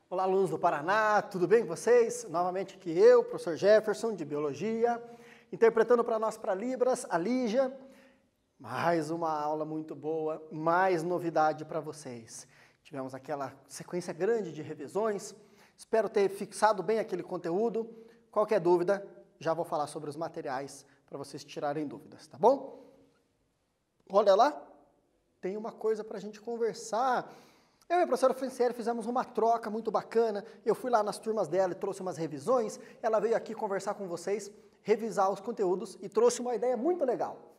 Olá, alunos do Paraná, tudo bem com vocês? Novamente aqui eu, professor Jefferson, de Biologia, interpretando para nós, para Libras, a Lígia. Mais uma aula muito boa, mais novidade para vocês. Tivemos aquela sequência grande de revisões, espero ter fixado bem aquele conteúdo. Qualquer dúvida, já vou falar sobre os materiais para vocês tirarem dúvidas, tá bom? Olha lá, tem uma coisa para a gente conversar. Eu e a professora Franciele fizemos uma troca muito bacana, eu fui lá nas turmas dela e trouxe umas revisões, ela veio aqui conversar com vocês, revisar os conteúdos e trouxe uma ideia muito legal.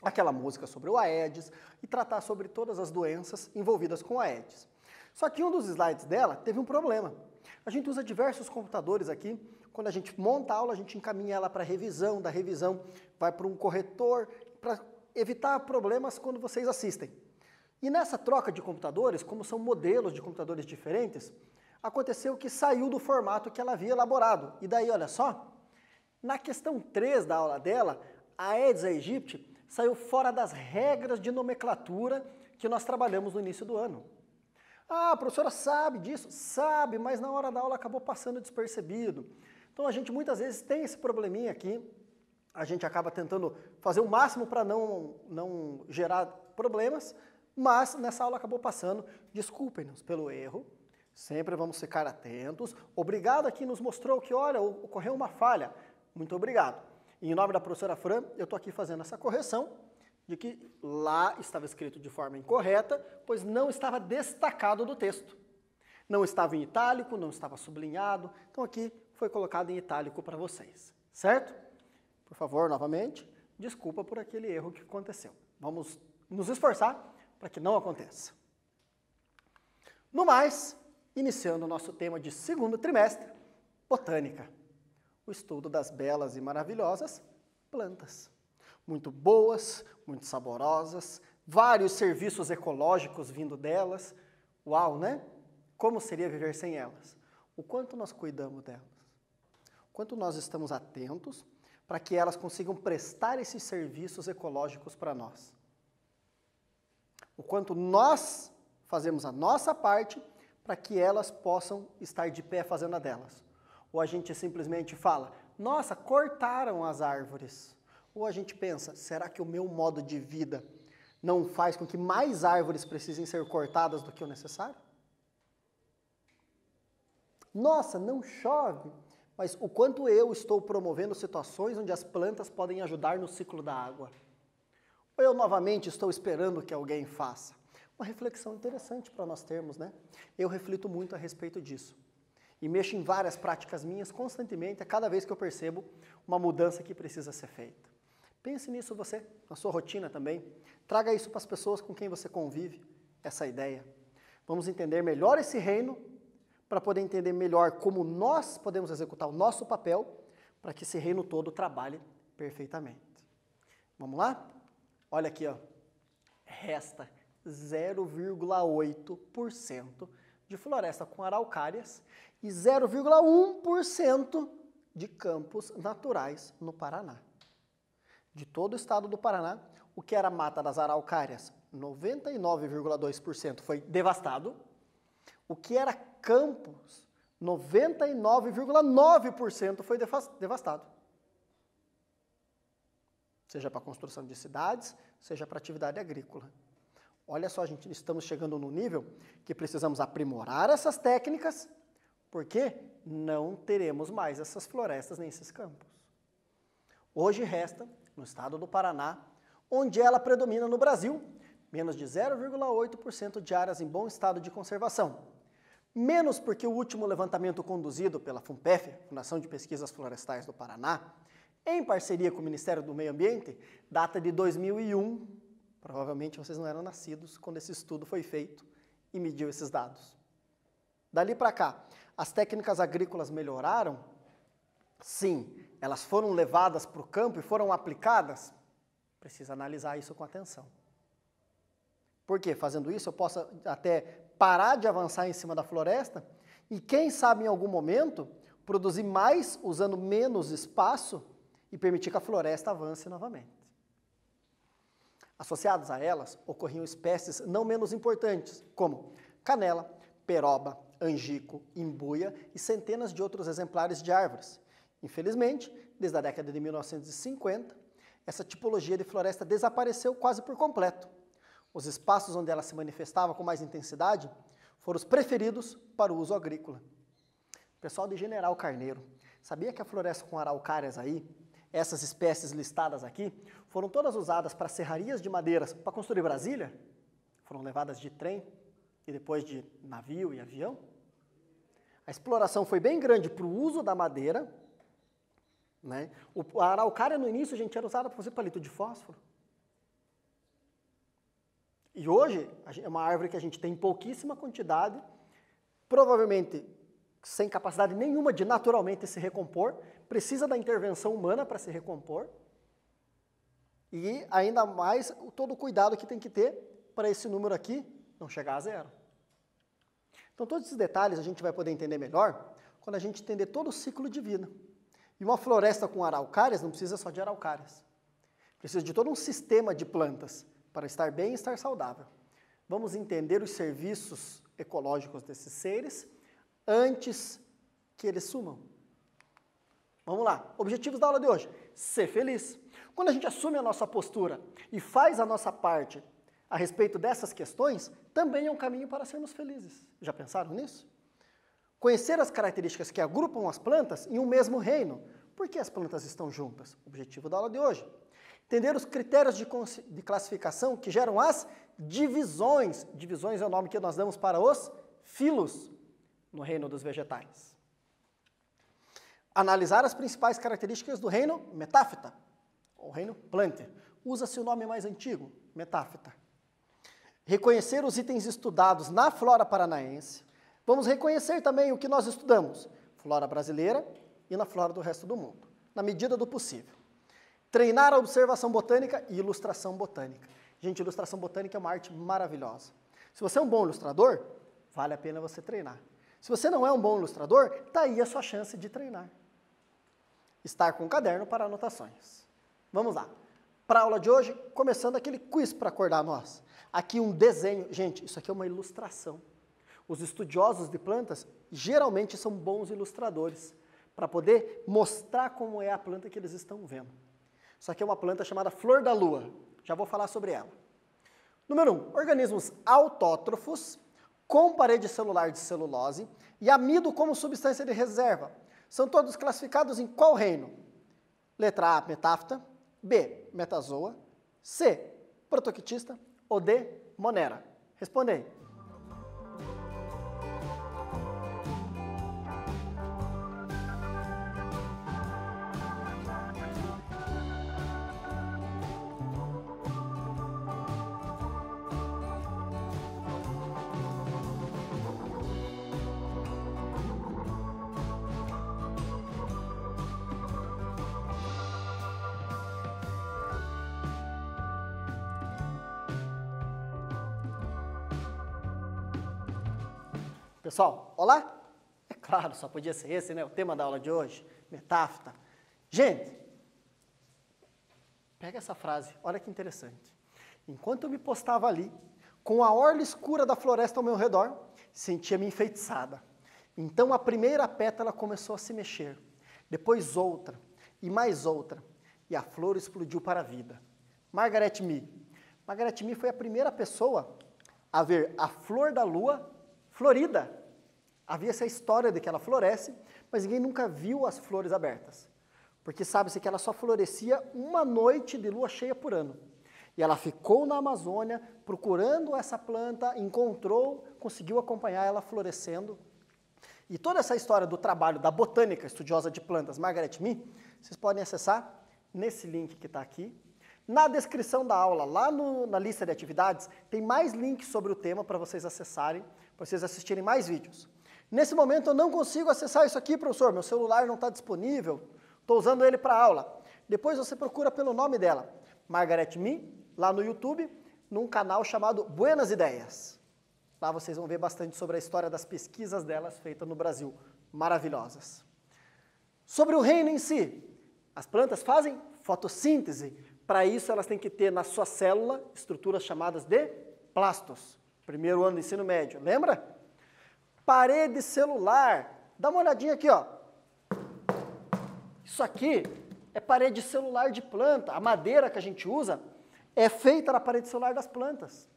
Aquela música sobre o Aedes e tratar sobre todas as doenças envolvidas com o Aedes. Só que um dos slides dela teve um problema. A gente usa diversos computadores aqui, quando a gente monta a aula, a gente encaminha ela para revisão, da revisão vai para um corretor, para evitar problemas quando vocês assistem. E nessa troca de computadores, como são modelos de computadores diferentes, aconteceu que saiu do formato que ela havia elaborado. E daí, olha só, na questão 3 da aula dela, a Aedes aegypti saiu fora das regras de nomenclatura que nós trabalhamos no início do ano. Ah, a professora sabe disso? Sabe, mas na hora da aula acabou passando despercebido. Então a gente muitas vezes tem esse probleminha aqui, a gente acaba tentando fazer o máximo para não gerar problemas, mas nessa aula acabou passando, desculpem-nos pelo erro, sempre vamos ficar atentos. Obrigado a quem nos mostrou que, olha, ocorreu uma falha, muito obrigado. E em nome da professora Fran, eu estou aqui fazendo essa correção de que lá estava escrito de forma incorreta, pois não estava destacado do texto. Não estava em itálico, não estava sublinhado, então aqui foi colocado em itálico para vocês, certo? Por favor, novamente, desculpa por aquele erro que aconteceu. Vamos nos esforçar para que não aconteça. No mais, iniciando o nosso tema de segundo trimestre, botânica. O estudo das belas e maravilhosas plantas. Muito boas, muito saborosas, vários serviços ecológicos vindo delas. Uau, né? Como seria viver sem elas? O quanto nós cuidamos delas? O quanto nós estamos atentos para que elas consigam prestar esses serviços ecológicos para nós? O quanto nós fazemos a nossa parte para que elas possam estar de pé fazendo a delas. Ou a gente simplesmente fala, nossa, cortaram as árvores. Ou a gente pensa, será que o meu modo de vida não faz com que mais árvores precisem ser cortadas do que o necessário? Nossa, não chove, mas o quanto eu estou promovendo situações onde as plantas podem ajudar no ciclo da água. Ou eu novamente estou esperando que alguém faça. Uma reflexão interessante para nós termos, né? Eu reflito muito a respeito disso. E mexo em várias práticas minhas constantemente, a cada vez que eu percebo uma mudança que precisa ser feita. Pense nisso você, na sua rotina também. Traga isso para as pessoas com quem você convive, essa ideia. Vamos entender melhor esse reino, para poder entender melhor como nós podemos executar o nosso papel, para que esse reino todo trabalhe perfeitamente. Vamos lá? Olha aqui, ó. Resta 0,8% de floresta com araucárias e 0,1% de campos naturais no Paraná. De todo o estado do Paraná, o que era mata das araucárias, 99,2% foi devastado. O que era campos, 99,9% foi devastado. Seja para a construção de cidades, seja para atividade agrícola. Olha só, gente, estamos chegando no nível que precisamos aprimorar essas técnicas, porque não teremos mais essas florestas nem esses campos. Hoje resta, no estado do Paraná, onde ela predomina no Brasil, menos de 0,8% de áreas em bom estado de conservação. Menos porque o último levantamento conduzido pela FUNPEF, Fundação de Pesquisas Florestais do Paraná, em parceria com o Ministério do Meio Ambiente, data de 2001, provavelmente vocês não eram nascidos quando esse estudo foi feito e mediu esses dados. Dali para cá, as técnicas agrícolas melhoraram? Sim. Elas foram levadas para o campo e foram aplicadas? Precisa analisar isso com atenção. Por quê? Fazendo isso, eu posso até parar de avançar em cima da floresta e, quem sabe, em algum momento, produzir mais usando menos espaço e permitir que a floresta avance novamente. Associados a elas, ocorriam espécies não menos importantes, como canela, peroba, angico, imbuia e centenas de outros exemplares de árvores. Infelizmente, desde a década de 1950, essa tipologia de floresta desapareceu quase por completo. Os espaços onde ela se manifestava com mais intensidade foram os preferidos para o uso agrícola. Pessoal de General Carneiro, sabia que a floresta com araucárias aí, essas espécies listadas aqui, foram todas usadas para serrarias de madeiras para construir Brasília? Foram levadas de trem e depois de navio e avião? A exploração foi bem grande para o uso da madeira, né? A araucária no início, gente, era usada para fazer palito de fósforo. E hoje é uma árvore que a gente tem em pouquíssima quantidade, provavelmente sem capacidade nenhuma de naturalmente se recompor, precisa da intervenção humana para se recompor, e ainda mais todo o cuidado que tem que ter para esse número aqui não chegar a zero. Então todos esses detalhes a gente vai poder entender melhor quando a gente entender todo o ciclo de vida. E uma floresta com araucárias não precisa só de araucárias, precisa de todo um sistema de plantas para estar bem e estar saudável. Vamos entender os serviços ecológicos desses seres antes que eles sumam. Vamos lá, objetivos da aula de hoje: ser feliz. Quando a gente assume a nossa postura e faz a nossa parte a respeito dessas questões, também é um caminho para sermos felizes. Já pensaram nisso? Conhecer as características que agrupam as plantas em um mesmo reino. Por que as plantas estão juntas? Objetivo da aula de hoje. Entender os critérios de classificação que geram as divisões. Divisões é o nome que nós damos para os filos no reino dos vegetais. Analisar as principais características do reino metáfita, ou reino plante. Usa-se o nome mais antigo, metáfita. Reconhecer os itens estudados na flora paranaense. Vamos reconhecer também o que nós estudamos, flora brasileira e na flora do resto do mundo, na medida do possível. Treinar a observação botânica e ilustração botânica. Gente, ilustração botânica é uma arte maravilhosa. Se você é um bom ilustrador, vale a pena você treinar. Se você não é um bom ilustrador, está aí a sua chance de treinar. Estar com um caderno para anotações. Vamos lá. Para a aula de hoje, começando aquele quiz para acordar nós. Aqui um desenho. Gente, isso aqui é uma ilustração. Os estudiosos de plantas geralmente são bons ilustradores para poder mostrar como é a planta que eles estão vendo. Isso aqui é uma planta chamada flor da lua. Já vou falar sobre ela. Número 1. Organismos autótrofos com parede celular de celulose e amido como substância de reserva. São todos classificados em qual reino? Letra A, metáfita. B, metazoa. C, protoquitista. Ou D, monera. Responde aí. Pessoal, olá? É claro, só podia ser esse, né? O tema da aula de hoje, metáfita. Gente, pega essa frase, olha que interessante. Enquanto eu me postava ali, com a orla escura da floresta ao meu redor, sentia-me enfeitiçada. Então a primeira pétala começou a se mexer, depois outra, e mais outra, e a flor explodiu para a vida. Margaret Mee. Margaret Mee foi a primeira pessoa a ver a flor da lua florida. Havia essa história de que ela floresce, mas ninguém nunca viu as flores abertas. Porque sabe-se que ela só florescia uma noite de lua cheia por ano. E ela ficou na Amazônia procurando essa planta, encontrou, conseguiu acompanhar ela florescendo. E toda essa história do trabalho da botânica estudiosa de plantas, Margaret Mee, vocês podem acessar nesse link que está aqui. Na descrição da aula, lá na lista de atividades, tem mais links sobre o tema para vocês acessarem, para vocês assistirem mais vídeos. Nesse momento eu não consigo acessar isso aqui, professor, meu celular não está disponível, estou usando ele para aula. Depois você procura pelo nome dela, Margaret Mee, lá no YouTube, num canal chamado Buenas Ideias. Lá vocês vão ver bastante sobre a história das pesquisas delas feitas no Brasil, maravilhosas. Sobre o reino em si, As plantas fazem fotossíntese. Para isso, elas têm que ter na sua célula estruturas chamadas de plastos. Primeiro ano do ensino médio, lembra? Parede celular. Dá uma olhadinha aqui, ó. Isso aqui é parede celular de planta. A madeira que a gente usa é feita na parede celular das plantas.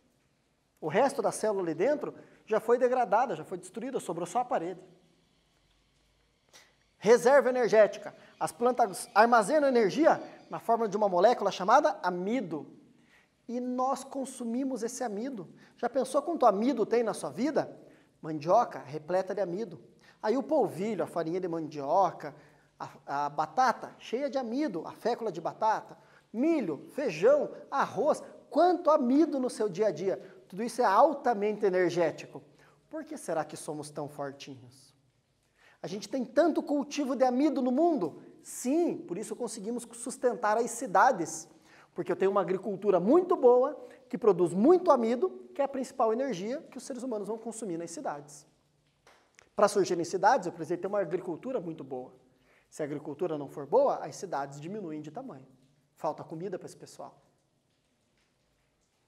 O resto da célula ali dentro já foi degradada, já foi destruída, sobrou só a parede. Reserva energética. As plantas armazenam energia na forma de uma molécula chamada amido. E nós consumimos esse amido. Já pensou quanto amido tem na sua vida? Mandioca repleta de amido. Aí o polvilho, a farinha de mandioca, a batata cheia de amido, a fécula de batata, milho, feijão, arroz. Quanto amido no seu dia a dia. Tudo isso é altamente energético. Por que será que somos tão fortinhos? A gente tem tanto cultivo de amido no mundo? Sim, por isso conseguimos sustentar as cidades. Porque eu tenho uma agricultura muito boa, que produz muito amido, que é a principal energia que os seres humanos vão consumir nas cidades. Para surgirem cidades, eu preciso ter uma agricultura muito boa. Se a agricultura não for boa, as cidades diminuem de tamanho. Falta comida para esse pessoal.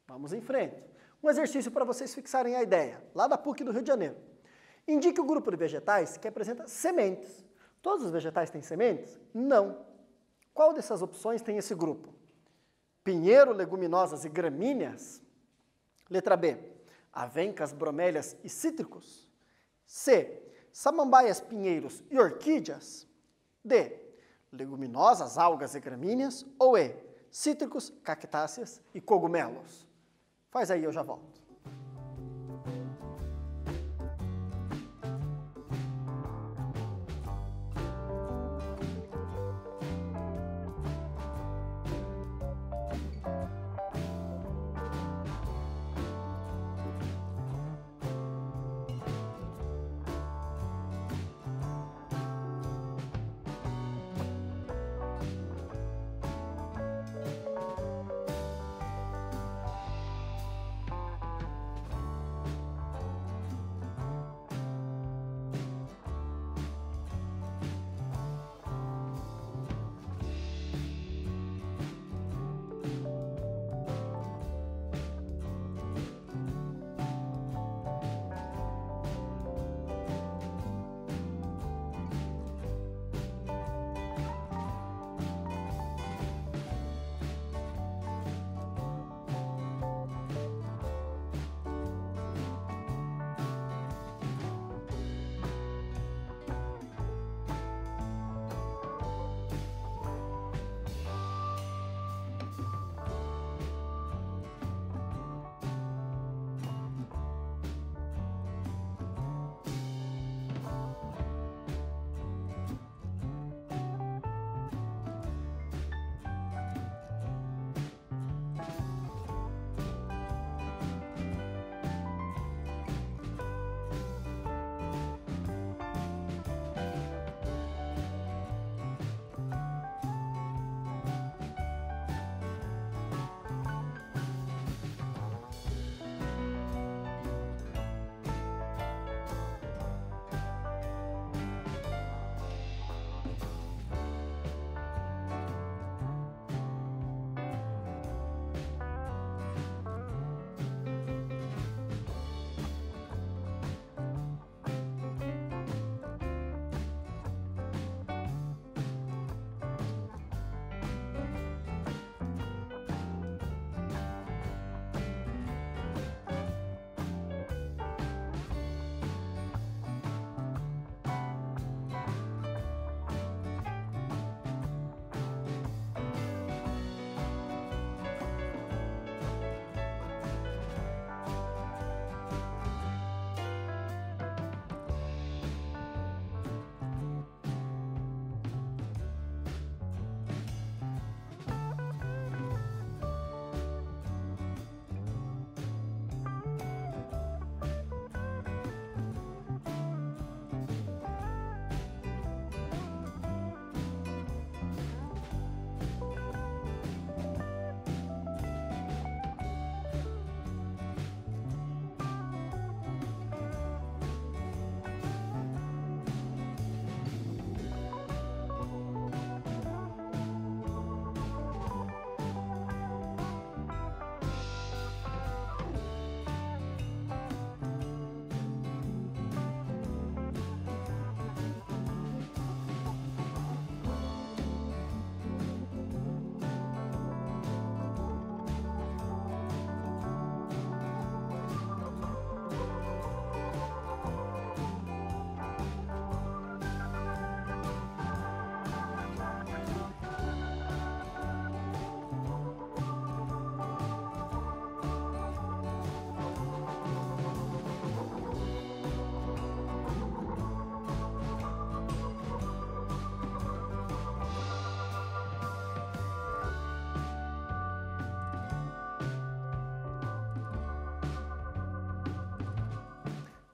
Vamos em frente. Um exercício para vocês fixarem a ideia, lá da PUC do Rio de Janeiro. Indique o grupo de vegetais que apresenta sementes. Todos os vegetais têm sementes? Não. Qual dessas opções tem esse grupo? Pinheiro, leguminosas e gramíneas? Letra B. Avencas, bromélias e cítricos? C. Samambaias, pinheiros e orquídeas? D. Leguminosas, algas e gramíneas? Ou E. Cítricos, cactáceas e cogumelos? Faz aí, eu já volto.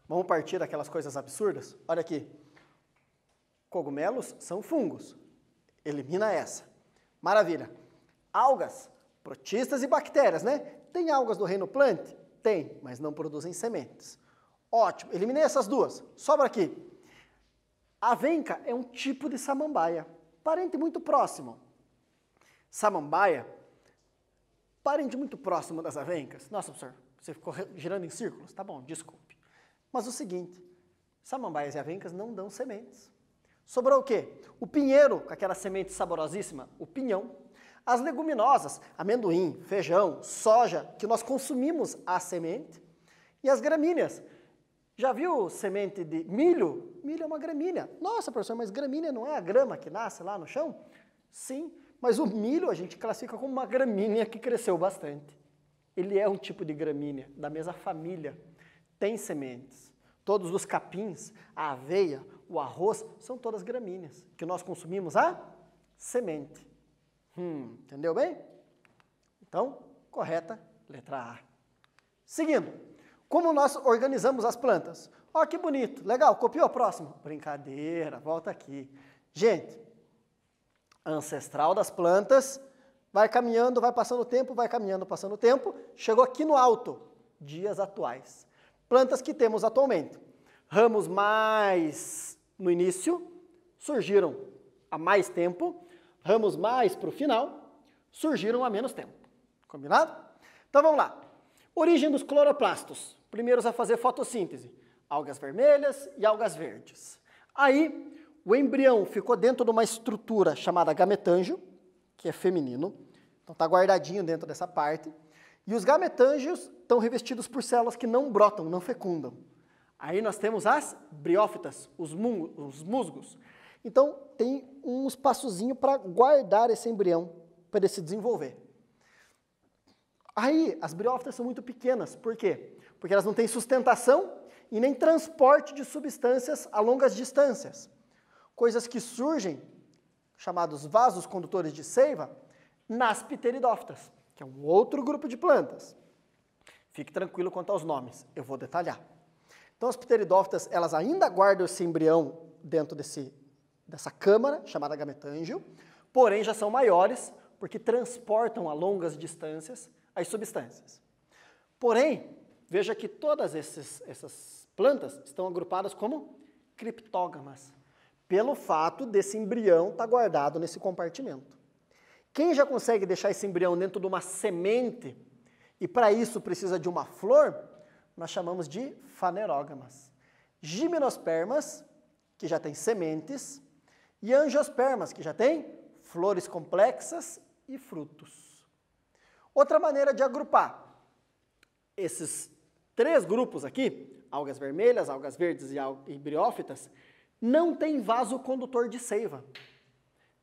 Vamos partir daquelas coisas absurdas? Olha aqui. Cogumelos são fungos. Elimina essa. Maravilha. Algas, protistas e bactérias, né? Tem algas do reino plant? Tem, mas não produzem sementes. Ótimo, eliminei essas duas. Sobra aqui. A avenca é um tipo de samambaia, parente muito próximo. Samambaia, parente muito próximo das avencas. Nossa, professor, você ficou girando em círculos? Tá bom, desculpe. Mas o seguinte, samambaias e avencas não dão sementes. Sobrou o quê? O pinheiro, com aquela semente saborosíssima, o pinhão. As leguminosas, amendoim, feijão, soja, que nós consumimos a semente. E as gramíneas. Já viu semente de milho? Milho é uma gramínea. Nossa, professor, mas gramínea não é a grama que nasce lá no chão? Sim, mas o milho a gente classifica como uma gramínea que cresceu bastante. Ele é um tipo de gramínea, da mesma família. Tem sementes. Todos os capins, a aveia, o arroz, são todas gramíneas, que nós consumimos a semente. Entendeu bem? Então, correta, letra A. Seguindo, como nós organizamos as plantas? Ó, que bonito, legal, copiou o próximo? Brincadeira, volta aqui. Gente, a ancestral das plantas vai caminhando, vai passando o tempo, vai caminhando, passando o tempo, chegou aqui no alto, dias atuais. Plantas que temos atualmente. Ramos mais no início, surgiram há mais tempo. Ramos mais para o final, surgiram há menos tempo. Combinado? Então vamos lá. Origem dos cloroplastos. Primeiros a fazer fotossíntese. Algas vermelhas e algas verdes. Aí, o embrião ficou dentro de uma estrutura chamada gametângio, que é feminino. Então está guardadinho dentro dessa parte. E os gametângios estão revestidos por células que não brotam, não fecundam. Aí nós temos as briófitas, os musgos. Então, tem um espaçozinho para guardar esse embrião, para ele se desenvolver. Aí, as briófitas são muito pequenas. Por quê? Porque elas não têm sustentação e nem transporte de substâncias a longas distâncias. Coisas que surgem, chamados vasos condutores de seiva, nas pteridófitas, que é um outro grupo de plantas. Fique tranquilo quanto aos nomes, eu vou detalhar. Então, as pteridófitas, elas ainda guardam esse embrião dentro dessa câmara, chamada gametângio, porém já são maiores, porque transportam a longas distâncias as substâncias. Porém, veja que todas essas plantas estão agrupadas como criptógamas, pelo fato desse embrião estar guardado nesse compartimento. Quem já consegue deixar esse embrião dentro de uma semente, e para isso precisa de uma flor, nós chamamos de fanerógamas. Gimnospermas, que já tem sementes, e angiospermas, que já tem flores complexas e frutos. Outra maneira de agrupar esses três grupos aqui, algas vermelhas, algas verdes e briófitas, não tem vaso condutor de seiva.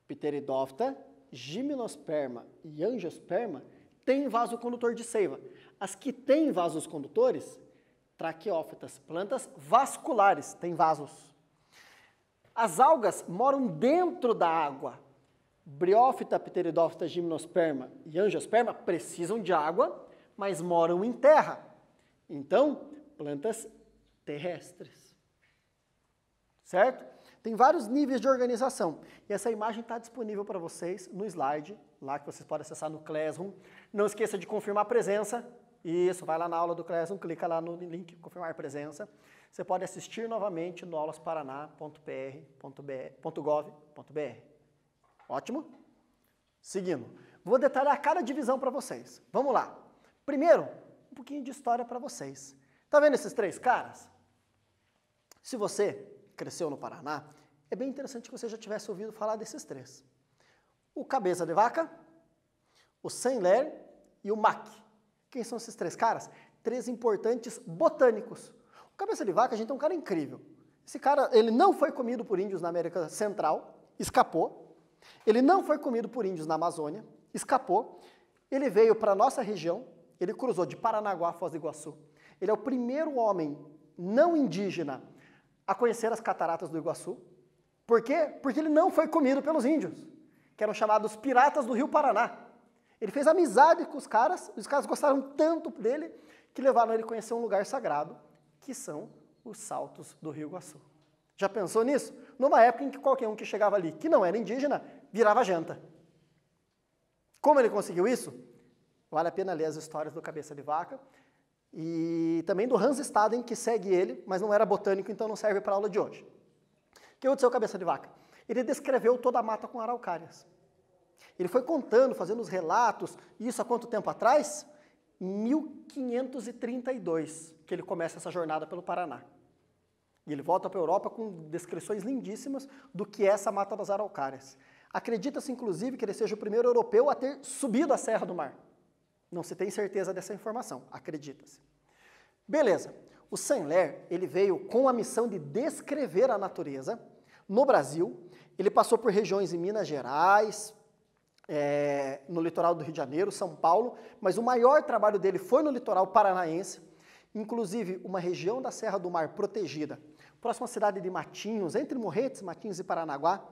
Pteridófita, gimnosperma e angiosperma têm vaso condutor de seiva. As que têm vasos condutores, traqueófitas, plantas vasculares, têm vasos. As algas moram dentro da água. Briófita, pteridófita, gimnosperma e angiosperma precisam de água, mas moram em terra. Então, plantas terrestres. Certo? Tem vários níveis de organização. E essa imagem está disponível para vocês no slide, lá que vocês podem acessar no Classroom. Não esqueça de confirmar a presença. Isso, vai lá na aula do Classroom, clica lá no link, confirmar a presença. Você pode assistir novamente no aulasparaná.gov.br. Ótimo? Seguindo. Vou detalhar cada divisão para vocês. Vamos lá. Primeiro, um pouquinho de história para vocês. Tá vendo esses três caras? Se você cresceu no Paraná, é bem interessante que você já tivesse ouvido falar desses três. O cabeça de vaca, o Saint-Hilaire e o Mac. Quem são esses três caras? Três importantes botânicos. O cabeça de vaca, a gente é um cara incrível. Esse cara, ele não foi comido por índios na América Central, escapou. Ele não foi comido por índios na Amazônia, escapou. Ele veio para a nossa região, ele cruzou de Paranaguá a Foz do Iguaçu. Ele é o primeiro homem não indígena a conhecer as cataratas do Iguaçu. Por quê? Porque ele não foi comido pelos índios, que eram chamados piratas do Rio Paraná. Ele fez amizade com os caras gostaram tanto dele, que levaram ele a conhecer um lugar sagrado, que são os saltos do Rio Iguaçu. Já pensou nisso? Numa época em que qualquer um que chegava ali, que não era indígena, virava janta. Como ele conseguiu isso? Vale a pena ler as histórias do Cabeça de Vaca e também do Hans Staden, que segue ele, mas não era botânico, então não serve para a aula de hoje. O que aconteceu com Cabeça de Vaca? Ele descreveu toda a mata com araucárias. Ele foi contando, fazendo os relatos, isso há quanto tempo atrás? 1532, que ele começa essa jornada pelo Paraná. E ele volta para a Europa com descrições lindíssimas do que é essa Mata das Araucárias. Acredita-se, inclusive, que ele seja o primeiro europeu a ter subido a Serra do Mar. Não se tem certeza dessa informação, acredita-se. Beleza. O Saint-Hilaire, ele veio com a missão de descrever a natureza no Brasil. Ele passou por regiões em Minas Gerais, no litoral do Rio de Janeiro, São Paulo, mas o maior trabalho dele foi no litoral paranaense, inclusive uma região da Serra do Mar protegida, próxima à cidade de Matinhos, entre Morretes, Matinhos e Paranaguá,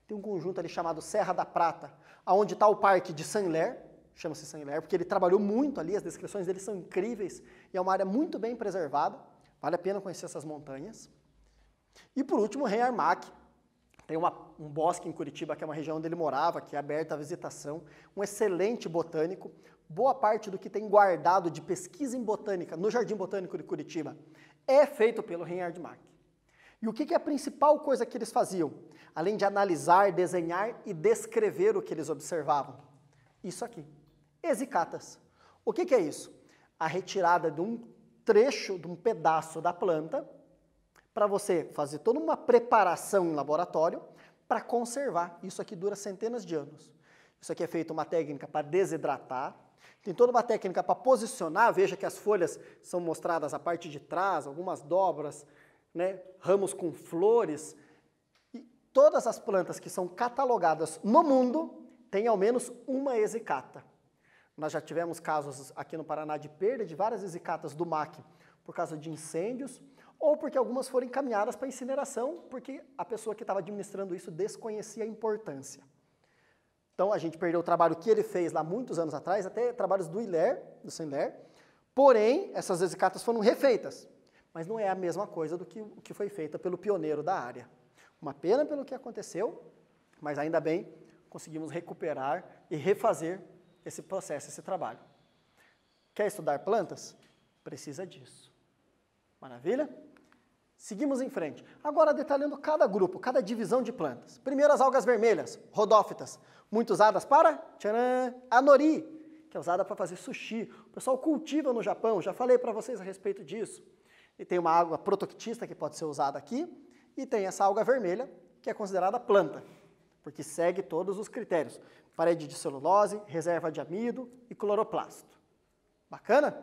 tem um conjunto ali chamado Serra da Prata, onde está o Parque de Saint-Hilaire, chama-se Saint-Hilaire, porque ele trabalhou muito ali, as descrições dele são incríveis, e é uma área muito bem preservada, vale a pena conhecer essas montanhas. E por último, o Rei Armac, tem um bosque em Curitiba, que é uma região onde ele morava, que é aberta à visitação, um excelente botânico, boa parte do que tem guardado de pesquisa em botânica no Jardim Botânico de Curitiba é feito pelo Reinhard Mark. E o que é a principal coisa que eles faziam? Além de analisar, desenhar e descrever o que eles observavam. Isso aqui, exicatas. O que é isso? A retirada de um trecho, de um pedaço da planta, para você fazer toda uma preparação em laboratório para conservar. Isso aqui dura centenas de anos. Isso aqui é feito uma técnica para desidratar, tem toda uma técnica para posicionar, veja que as folhas são mostradas a parte de trás, algumas dobras, né, ramos com flores. E todas as plantas que são catalogadas no mundo têm ao menos uma exicata. Nós já tivemos casos aqui no Paraná de perda de várias exicatas do MAC por causa de incêndios, ou porque algumas foram encaminhadas para incineração, porque a pessoa que estava administrando isso desconhecia a importância. Então, a gente perdeu o trabalho que ele fez lá muitos anos atrás, até trabalhos do Saint-Hilaire, porém, essas exicatas foram refeitas, mas não é a mesma coisa do que o que foi feita pelo pioneiro da área. Uma pena pelo que aconteceu, mas ainda bem, conseguimos recuperar e refazer esse processo, esse trabalho. Quer estudar plantas? Precisa disso. Maravilha? Seguimos em frente. Agora detalhando cada grupo, cada divisão de plantas. Primeiro as algas vermelhas, rodófitas, muito usadas para a nori, que é usada para fazer sushi. O pessoal cultiva no Japão, já falei para vocês a respeito disso. E tem uma alga protoctista que pode ser usada aqui, e tem essa alga vermelha, que é considerada planta, porque segue todos os critérios. Parede de celulose, reserva de amido e cloroplasto. Bacana?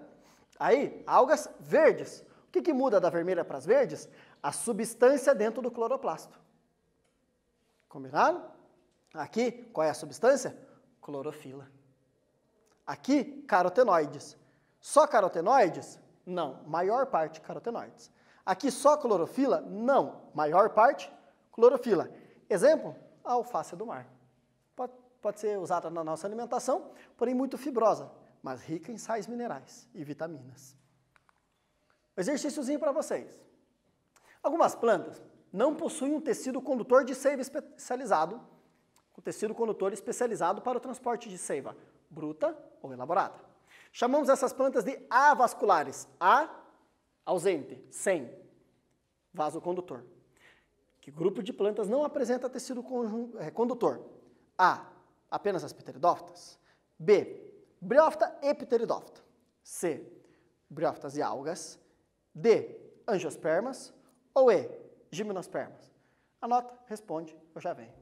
Aí, algas verdes. O que muda da vermelha para as verdes? A substância dentro do cloroplasto. Combinado? Aqui, qual é a substância? Clorofila. Aqui, carotenoides. Só carotenoides? Não, maior parte carotenoides. Aqui só clorofila? Não, maior parte clorofila. Exemplo, a alface do mar. Pode ser usada na nossa alimentação, porém muito fibrosa, mas rica em sais minerais e vitaminas. Um exercíciozinho para vocês. Algumas plantas não possuem um tecido condutor de seiva especializado, um tecido condutor especializado para o transporte de seiva, bruta ou elaborada. Chamamos essas plantas de avasculares. A, ausente, sem, vaso condutor. Que grupo de plantas não apresenta tecido condutor? A, apenas as pteridófitas. B, briófita e pteridófita. C, briófitas e algas. D, angiospermas. Ou E, gimnospermas. Anota, responde, eu já venho.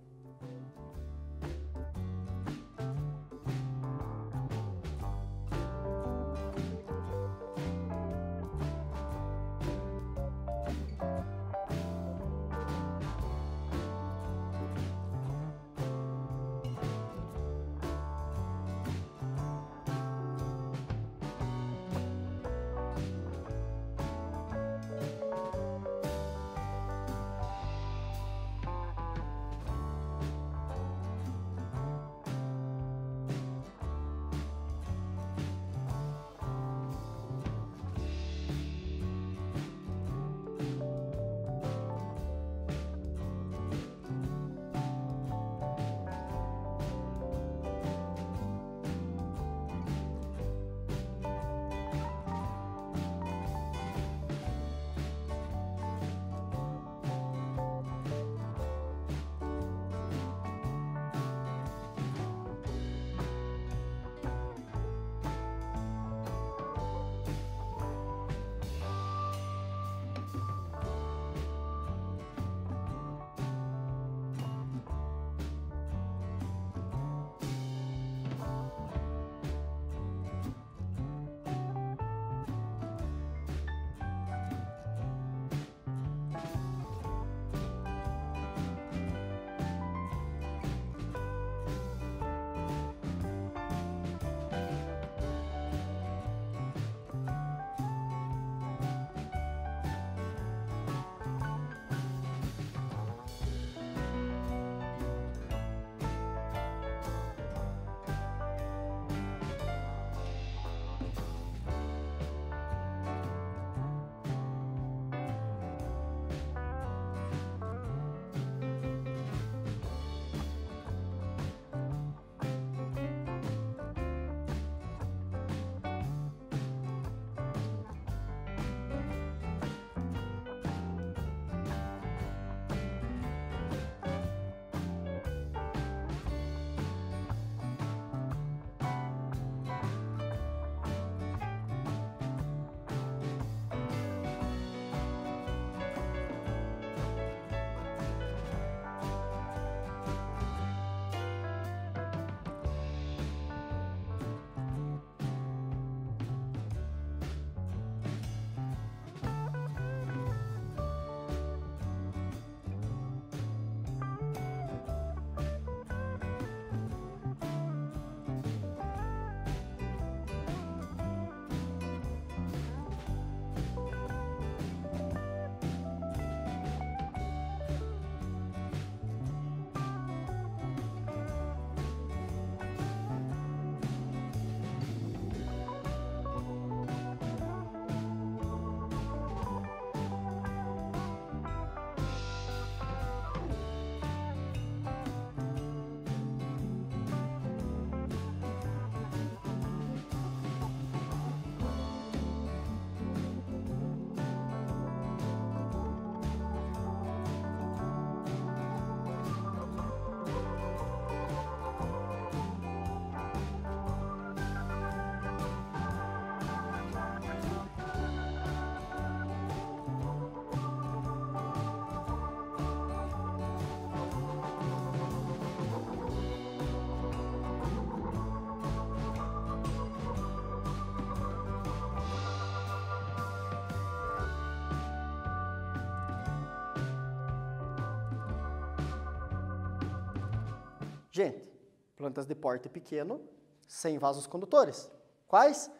Gente, plantas de porte pequeno, sem vasos condutores. Quais?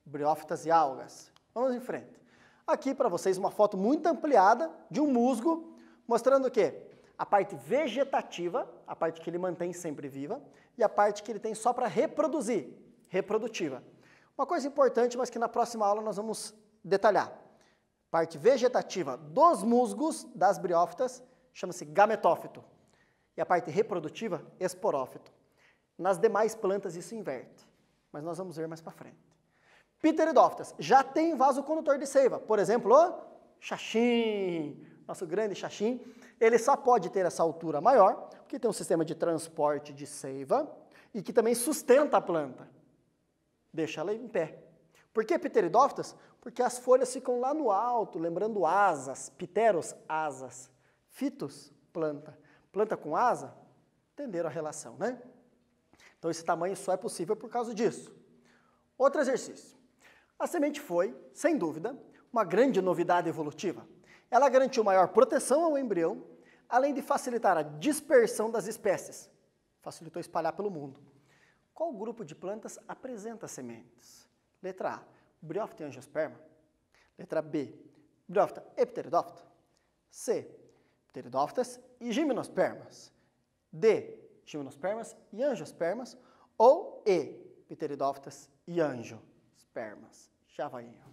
Briófitas e algas. Vamos em frente. Aqui para vocês uma foto muito ampliada de um musgo, mostrando o quê? A parte vegetativa, a parte que ele mantém sempre viva, e a parte que ele tem só para reproduzir, reprodutiva. Uma coisa importante, mas que na próxima aula nós vamos detalhar. Parte vegetativa dos musgos, das briófitas, chama-se gametófito. E a parte reprodutiva, esporófito. Nas demais plantas isso inverte, mas nós vamos ver mais para frente. Pteridófitas já tem vaso condutor de seiva, por exemplo, o xaxim, nosso grande xaxim, ele só pode ter essa altura maior, porque tem um sistema de transporte de seiva e que também sustenta a planta, deixa ela em pé. Por que pteridófitas? Porque as folhas ficam lá no alto, lembrando asas, pteros, asas, fitos, planta. Planta com asa, entenderam a relação, né? Então esse tamanho só é possível por causa disso. Outro exercício. A semente foi, sem dúvida, uma grande novidade evolutiva. Ela garantiu maior proteção ao embrião, além de facilitar a dispersão das espécies. Facilitou espalhar pelo mundo. Qual grupo de plantas apresenta sementes? Letra A, briófita e angiosperma. Letra B, briófita e pteridófita. C, pteridófitas e gimnospermas. D, gimnospermas e angiospermas. Ou E, pteridófitas e angiospermas. Já vai indo.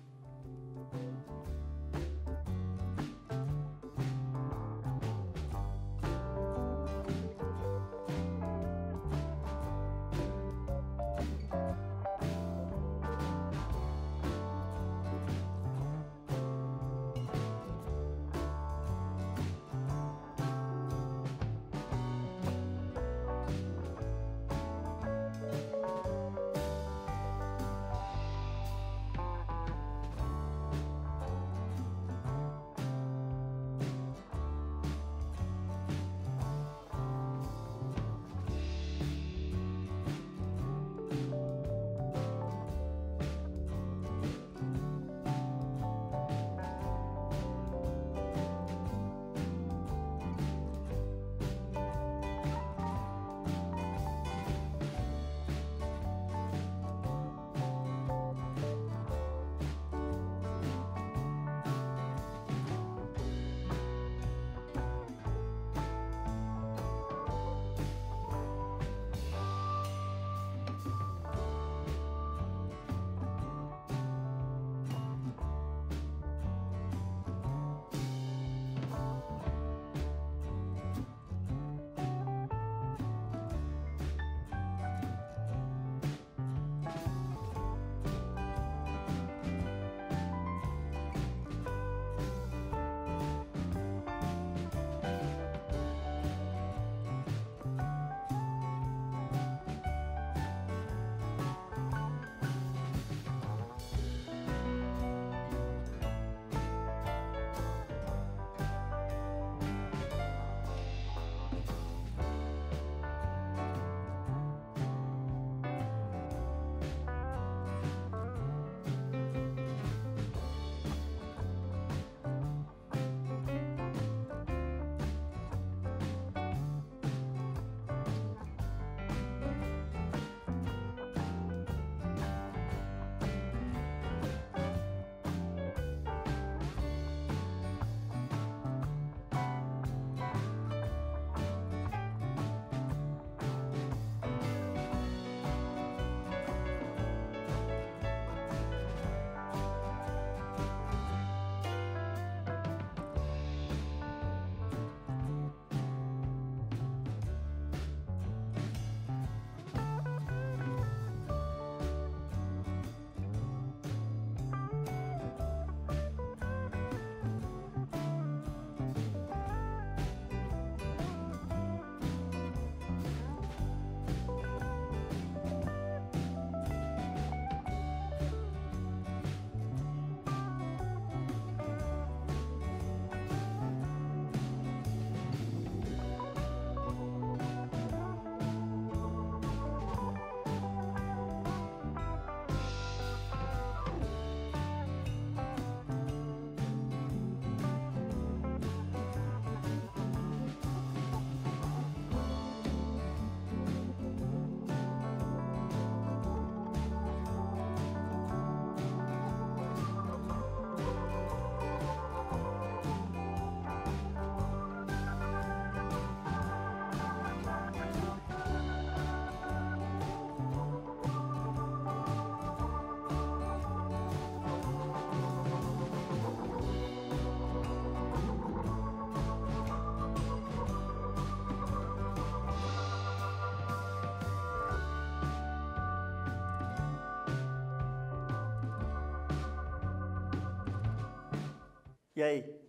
E aí?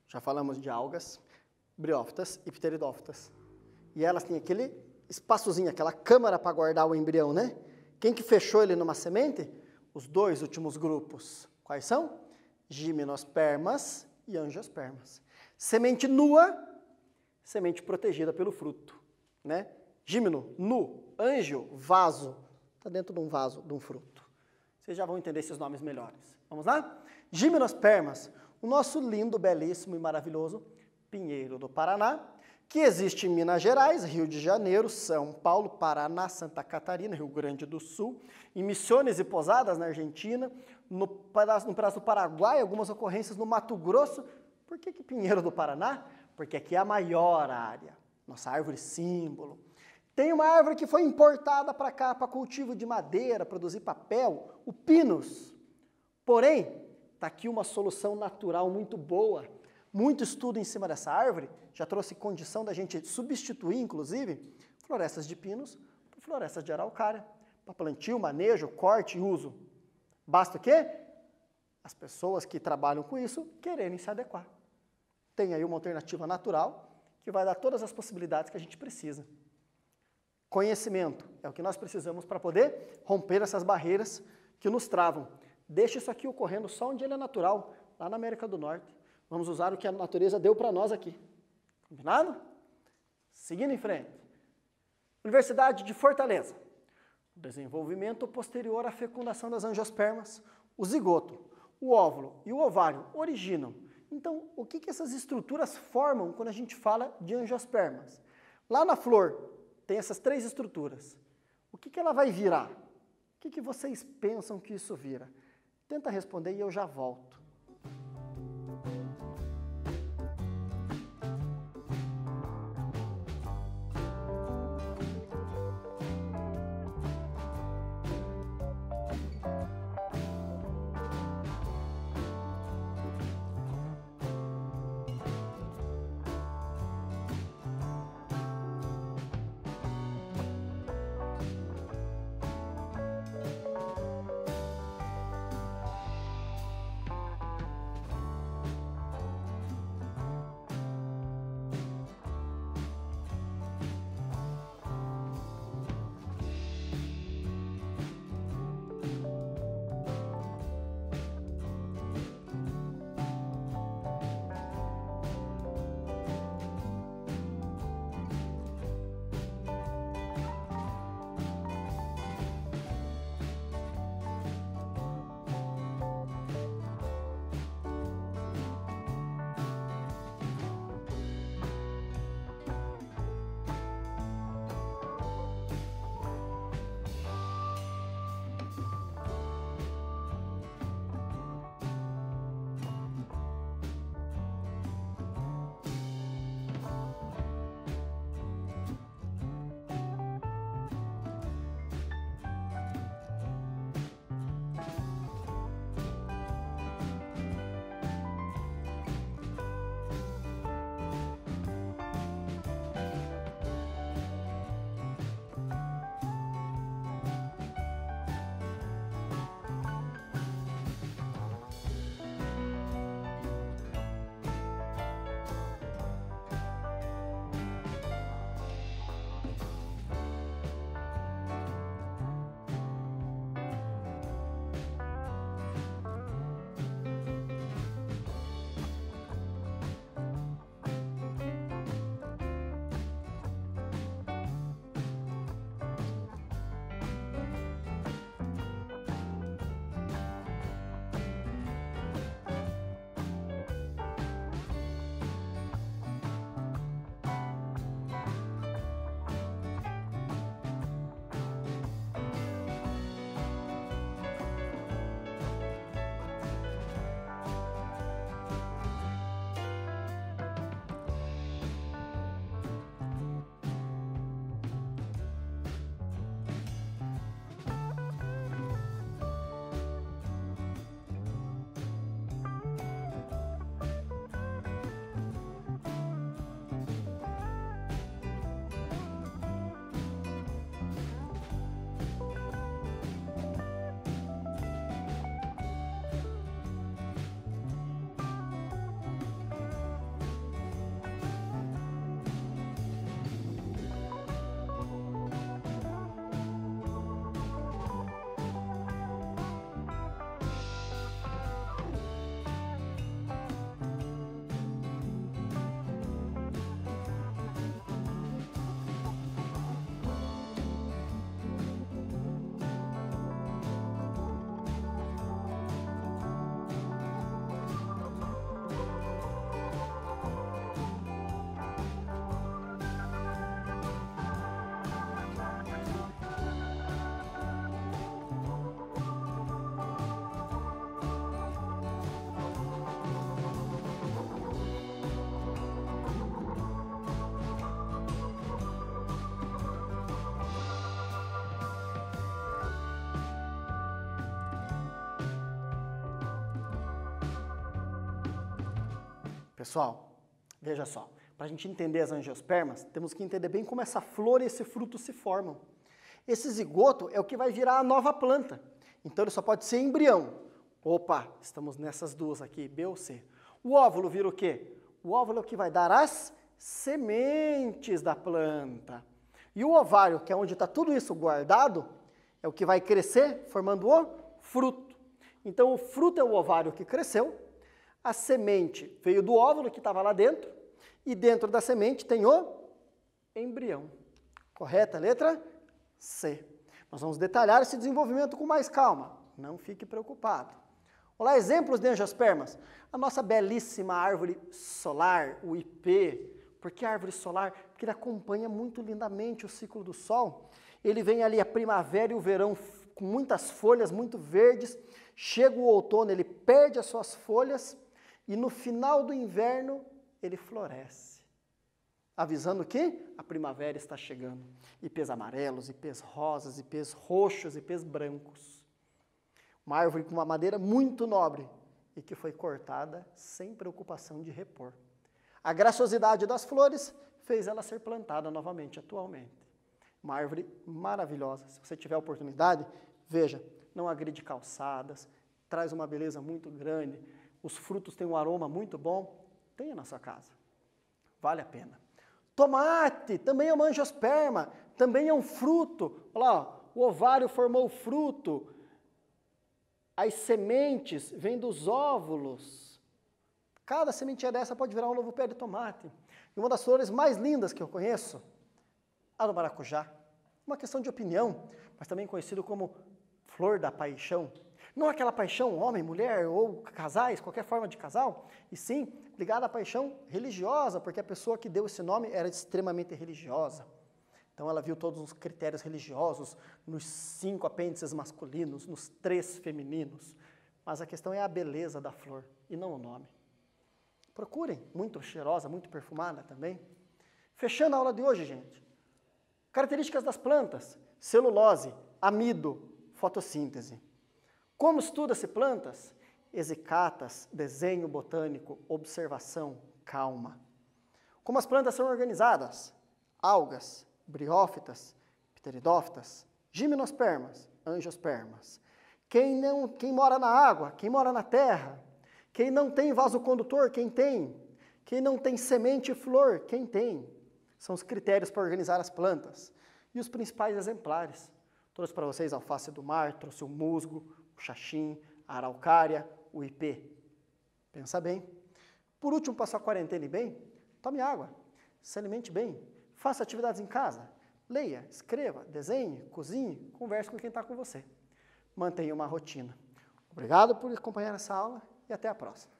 Já falamos de algas, briófitas e pteridófitas. E elas têm aquele espaçozinho, aquela câmara para guardar o embrião, né? Quem que fechou ele numa semente? Os dois últimos grupos. Quais são? Gimnospermas e angiospermas. Semente nua, semente protegida pelo fruto, né? Gímeno, nu, ângio, vaso. Está dentro de um vaso, de um fruto. Vocês já vão entender esses nomes melhores. Vamos lá? Gimnospermas, o nosso lindo, belíssimo e maravilhoso pinheiro do Paraná, que existe em Minas Gerais, Rio de Janeiro, São Paulo, Paraná, Santa Catarina, Rio Grande do Sul, em Misiones e Posadas, na Argentina, no pedaço do Paraguai, algumas ocorrências no Mato Grosso. Por que pinheiro do Paraná? Porque aqui é a maior área, nossa árvore símbolo. Tem uma árvore que foi importada para cá, para cultivo de madeira, produzir papel, o pinus. Porém, está aqui uma solução natural muito boa. Muito estudo em cima dessa árvore já trouxe condição da gente substituir, inclusive, florestas de pinos por florestas de araucária, para plantio, manejo, corte e uso. Basta o quê? As pessoas que trabalham com isso quererem se adequar. Tem aí uma alternativa natural que vai dar todas as possibilidades que a gente precisa. Conhecimento é o que nós precisamos para poder romper essas barreiras que nos travam. Deixa isso aqui ocorrendo só onde ele é natural, lá na América do Norte. Vamos usar o que a natureza deu para nós aqui. Combinado? Seguindo em frente. Universidade de Fortaleza. O desenvolvimento posterior à fecundação das angiospermas, o zigoto, o óvulo e o ovário originam. Então, o que essas estruturas formam quando a gente fala de angiospermas? Lá na flor tem essas 3 estruturas. O que ela vai virar? O que vocês pensam que isso vira? Tenta responder e eu já volto. Pessoal, veja só, para a gente entender as angiospermas, temos que entender bem como essa flor e esse fruto se formam. Esse zigoto é o que vai virar a nova planta. Então ele só pode ser embrião. Opa, estamos nessas duas aqui, B ou C. O óvulo vira o quê? O óvulo é o que vai dar as sementes da planta. E o ovário, que é onde está tudo isso guardado, é o que vai crescer formando o fruto. Então o fruto é o ovário que cresceu, a semente veio do óvulo que estava lá dentro, e dentro da semente tem o embrião. Correta? Letra C. Nós vamos detalhar esse desenvolvimento com mais calma. Não fique preocupado. Olá, exemplos de angiospermas. A nossa belíssima árvore solar, o ipê. Por que árvore solar? Porque ele acompanha muito lindamente o ciclo do sol. Ele vem ali a primavera e o verão com muitas folhas, muito verdes. Chega o outono, ele perde as suas folhas e no final do inverno ele floresce, avisando que a primavera está chegando. Ipês amarelos, ipês rosas, ipês roxos, ipês brancos. Uma árvore com uma madeira muito nobre e que foi cortada sem preocupação de repor. A graciosidade das flores fez ela ser plantada novamente, atualmente. Uma árvore maravilhosa. Se você tiver oportunidade, veja, não agride calçadas, traz uma beleza muito grande, os frutos têm um aroma muito bom, tenha na sua casa. Vale a pena. Tomate também é uma angiosperma, também é um fruto. Olha lá, ó, o ovário formou o fruto. As sementes vêm dos óvulos. Cada sementinha dessa pode virar um novo pé de tomate. E uma das flores mais lindas que eu conheço, a do maracujá. Uma questão de opinião, mas também conhecido como flor da paixão. Não aquela paixão homem, mulher ou casais, qualquer forma de casal, e sim ligada à paixão religiosa, porque a pessoa que deu esse nome era extremamente religiosa. Então ela viu todos os critérios religiosos nos 5 apêndices masculinos, nos 3 femininos. Mas a questão é a beleza da flor e não o nome. Procurem, muito cheirosa, muito perfumada também. Fechando a aula de hoje, gente. Características das plantas: celulose, amido, fotossíntese. Como estuda-se plantas? Exicatas, desenho botânico, observação, calma. Como as plantas são organizadas? Algas, briófitas, pteridófitas, gimnospermas, angiospermas. Quem mora na água? Quem mora na terra? Quem não tem vasocondutor? Quem tem? Quem não tem semente e flor? Quem tem? São os critérios para organizar as plantas. E os principais exemplares. Trouxe para vocês a alface do mar, trouxe o musgo, o xaxim, a araucária, o ipê. Pensa bem. Por último, passar a quarentena bem, tome água, se alimente bem, faça atividades em casa, leia, escreva, desenhe, cozinhe, converse com quem está com você. Mantenha uma rotina. Obrigado por acompanhar essa aula e até a próxima.